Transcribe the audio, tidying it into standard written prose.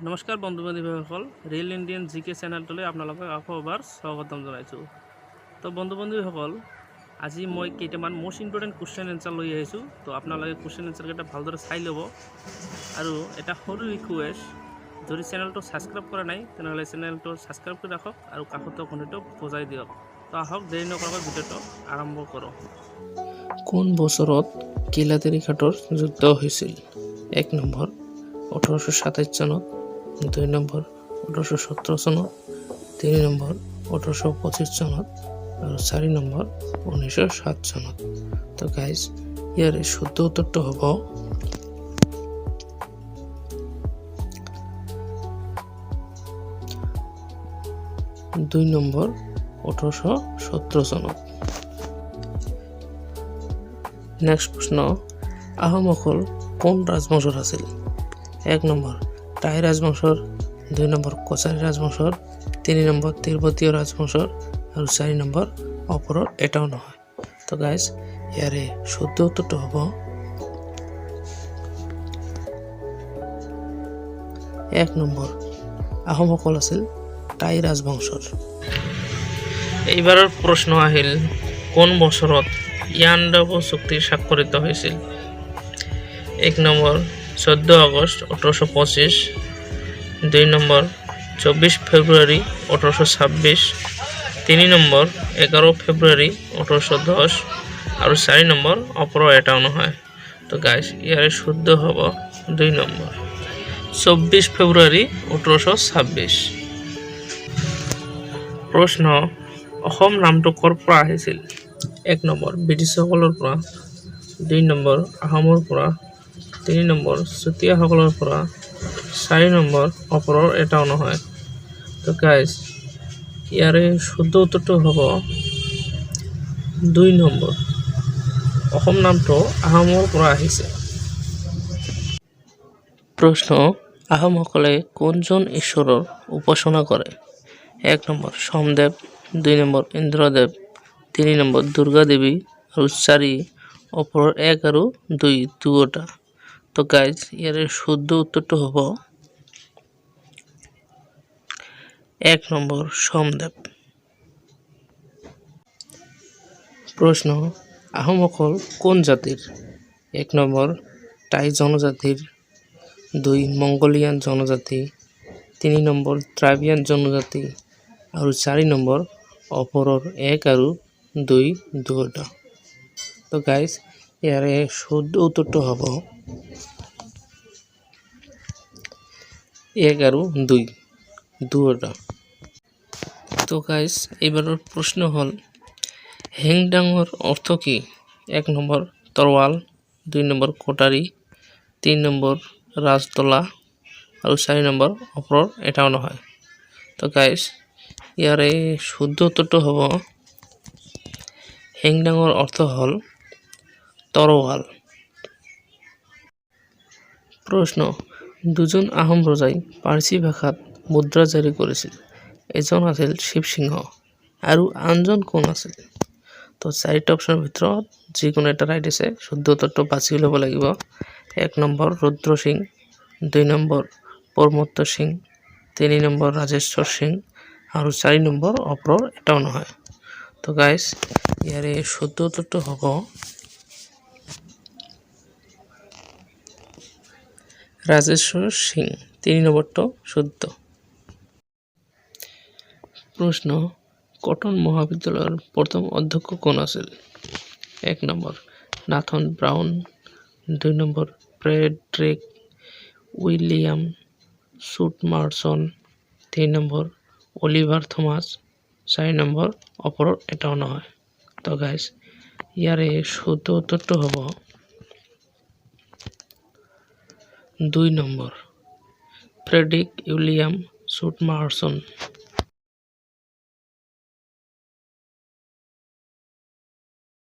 নমস্কাৰ বন্ধু বান্ধৱীসকল, real Indian জিকে চেনেলটোলৈ আপোনালোকক আকৌ এবাৰ স্বাগতম জনাইছোঁ। তো বন্ধু বান্ধৱীসকল, আজি মই কেইটামান মোষ্ট ইম্পৰ্টেণ্ট কুৱেশ্যন এনচাৰ লৈ আহিছোঁ। তো আপোনালোকে কুৱেশ্যন এনচাৰকেইটা ভালদৰে চাই ল'ব। আৰু এটা সৰু ৰিকুৱেষ্ট, যদি চেনেলটো ছাবস্ক্ৰাইব কৰা নাই তেনেহ'লে চেনেলটো ছাবস্ক্ৰাইব কৰি ৰাখক আৰু কাষতে ঘণ্টিটো বজাই দিয়ক। তো আহক দেৰি নকৰাকৈ ভিডিঅ'টো আৰম্ভ কৰোঁ। কোন বছৰত কিলাদেৰী ঘাটৰ যুদ্ধ হৈছিল? 1 নম্বৰ 1827 চনত, 2 নম্বৰ 1817 চনত, 3 নম্বৰ 1825 চনত আৰু 4 নম্বৰ 1907 চনত। তো গাইজ, ইয়াৰে শুদ্ধ উত্তৰটো হ'ব 2 নম্বৰ 1817 চনত। নেক্সট প্ৰশ্ন, আহোমসকল কোন ৰাজবংশৰ আছিল? 1 নম্বৰ টাই ৰাজবংশৰ, 2 নম্বৰ কছাৰী ৰাজবংশৰ, 3 নম্বৰ তিব্বতীয় ৰাজবংশৰ আৰু 4 নম্বৰ ওপৰৰ এটাও নহয়। তো গাইজ, ইয়াৰে শুদ্ধ উত্তৰটো হ'ব 1 নম্বৰ আহোমসকল আছিল টাই ৰাজবংশৰ। এইবাৰৰ প্ৰশ্ন আহিল, কোন বছৰত ইয়াণ্ডাবু চুক্তি স্বাক্ষৰিত হৈছিল? 1 নম্বৰ 14 আগষ্ট 1825, 2 নম্বৰ 24 ফেব্ৰুৱাৰী 1826, 3 নম্বৰ 11 ফেব্ৰুৱাৰী 1810 আৰু 4 নম্বৰ ওপৰৰ এটাও নহয়। তো গাইজ, ইয়াৰে শুদ্ধ হ'ব 2 নম্বৰ 24 ফেব্ৰুৱাৰী 1826। প্ৰশ্ন, অসম নামটো ক'ৰ পৰা আহিছিল? 1 নম্বৰ ব্ৰিটিছসকলৰ পৰা, 2 নম্বৰ আহোমৰ পৰা, 3 নম্বৰ চুতীয়াসকলৰ পৰা, 4 নম্বৰ ওপৰৰ এটাও নহয়। তো গাইজ, ইয়াৰে শুদ্ধ উত্তৰটো হ'ব 2 নম্বৰ অসম নামটো আহোমৰ পৰা আহিছে। প্ৰশ্ন, আহোমসকলে কোনজন ঈশ্বৰৰ উপাসনা কৰে? 1 number Somdev, 2 number Indradev, 3 number Durga Devi আৰু 4 ওপৰৰ 1 আৰু 2 দুয়োটা। তো গাইজ, ইয়াৰে শুদ্ধ উত্তৰটো হ'ব 1 নম্বৰ সোমদেৱ। প্ৰশ্ন, আহোমসকল কোন জাতিৰ? 1 নম্বৰ টাই জনজাতিৰ, 2 মংগোলিয়ান জনজাতি, 3 নম্বৰ দ্ৰাবিড়ীয়ান জনজাতি আৰু 4 নম্বৰ ওপৰৰ 1 আৰু 2 দুয়োটা। তো গাইজ, ইয়াৰে শুদ্ধ উত্তৰটো হ'ব 1 আৰু 2 দুয়োটা। তো গাইজ, এইবাৰৰ প্ৰশ্ন হ'ল, হেংদাঙৰ অৰ্থ কি? 1 নম্বৰ তৰোৱাল, 2 নম্বৰ কটাৰী, 3 নম্বৰ ৰাজদলা আৰু 4 নম্বৰ ওপৰৰ এটাও নহয়। তো গাইজ, ইয়াৰে শুদ্ধ উত্তৰটো হ'ব হেংদাঙৰ অৰ্থ হ'ল তৰোৱাল। প্ৰশ্ন, দুজন আহোম ৰজাই পাৰ্চী ভাষাত মুদ্ৰা জাৰি কৰিছিল। এজন আছিল শিৱসিংহ আৰু আনজন কোন আছিল? তো 4টা অপশ্যনৰ ভিতৰত যিকোনো এটা ৰাইট আছে, শুদ্ধ উত্তৰটো বাছি ল'ব লাগিব। 1 নম্বৰ ৰুদ্ৰ সিং, 2 নম্বৰ প্ৰমত্ত সিং, 3 নম্বৰ ৰাজেশ্বৰ সিং আৰু 4 নম্বৰ ওপৰৰ এটাও নহয়। তো গাইজ, ইয়াৰে শুদ্ধ উত্তৰটো হ'ব ৰাজেশ্বৰ সিং, 3 নম্বৰটো শুদ্ধ। প্ৰশ্ন, কটন মহাবিদ্যালয়ৰ প্ৰথম অধ্যক্ষ কোন আছিল? 1 number Nathan Brown, 2 number Frederick William Sudmersen, 3 number Oliver Thomas, 4 number ওপৰৰ এটাও নহয়। তো গাইজ, ইয়াৰে শুদ্ধ উত্তৰটো হ'ব 2 নম্বৰ ফ্ৰেডৰিক উইলিয়াম চুটমাৰ্ছন।